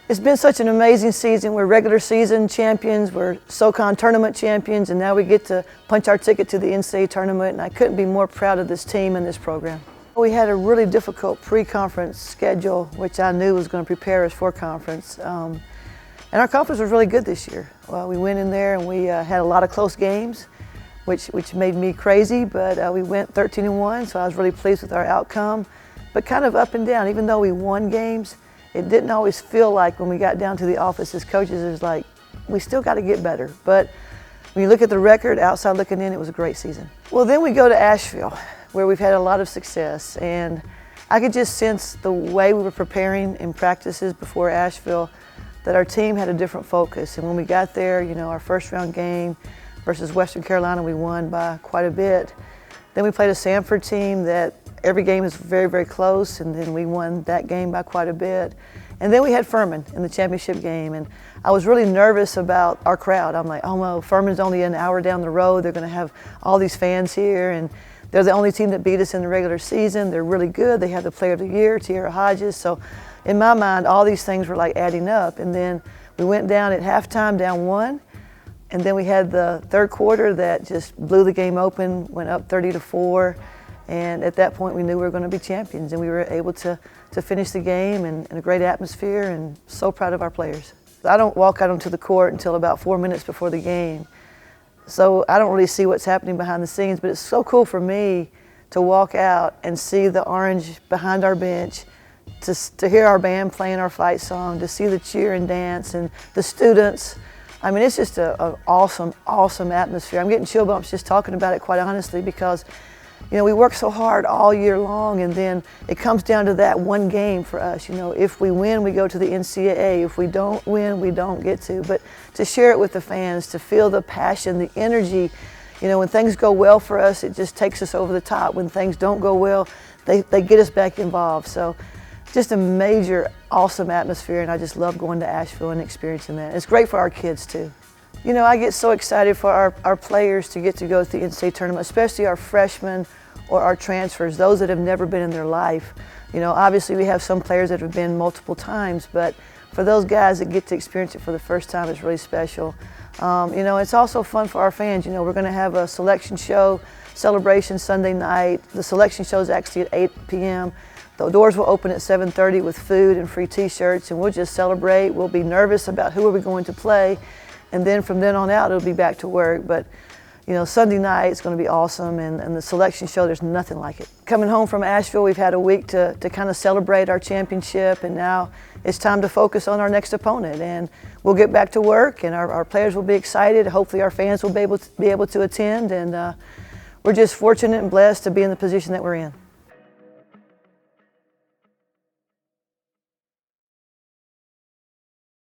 It's been such an amazing season. We're regular season champions, we're SoCon tournament champions, and now we get to punch our ticket to the NCAA tournament, and I couldn't be more proud of this team and this program. We had a really difficult pre-conference schedule, which I knew was going to prepare us for conference. And our conference was really good this year. Well, we went in there and we had a lot of close games, which made me crazy, but we went 13-1, so I was really pleased with our outcome. But kind of up and down, even though we won games, it didn't always feel like when we got down to the office as coaches, it was like, we still got to get better. But when you look at the record, outside looking in, it was a great season. Well, then we go to Asheville, where we've had a lot of success. And I could just sense the way we were preparing in practices before Asheville, that our team had a different focus. And when we got there, you know, our first round game versus Western Carolina, we won by quite a bit. Then we played a Samford team that every game is very, very close, and then we won that game by quite a bit. And then we had Furman in the championship game, and I was really nervous about our crowd. I'm like, oh no, Furman's only an hour down the road. They're going to have all these fans here, and they're the only team that beat us in the regular season. They're really good. They have the Player of the Year, Tierra Hodges. So in my mind, all these things were like adding up. And then we went down at halftime, down 1. And then we had the third quarter that just blew the game open, went up 30-4. And at that point, we knew we were going to be champions, and we were able to finish the game in a great atmosphere, and so proud of our players. I don't walk out onto the court until about 4 minutes before the game. So I don't really see what's happening behind the scenes, but it's so cool for me to walk out and see the orange behind our bench, to hear our band playing our fight song, to see the cheer and dance and the students. I mean, it's just an awesome, awesome atmosphere. I'm getting chill bumps just talking about it, quite honestly, because you know, we work so hard all year long, and then it comes down to that one game for us. You know, if we win, we go to the NCAA. If we don't win, we don't get to. But to share it with the fans, to feel the passion, the energy, you know, when things go well for us, it just takes us over the top. When things don't go well, they get us back involved. So just a major, awesome atmosphere, and I just love going to Asheville and experiencing that. It's great for our kids, too. You know, I get so excited for our players to get to go to the NCAA tournament, especially our freshmen or our transfers, those that have never been in their life. You know, obviously we have some players that have been multiple times, but for those guys that get to experience it for the first time, it's really special. You know, it's also fun for our fans. You know, we're going to have a selection show, celebration Sunday night. The selection show is actually at 8 p.m. The doors will open at 7:30 with food and free t-shirts, and we'll just celebrate. We'll be nervous about who are we going to play. And then from then on out, it'll be back to work. But, you know, Sunday night is going to be awesome, and the selection show, there's nothing like it. Coming home from Asheville, we've had a week to kind of celebrate our championship, and now it's time to focus on our next opponent. And we'll get back to work, and our players will be excited. Hopefully our fans will be able to attend, and we're just fortunate and blessed to be in the position that we're in.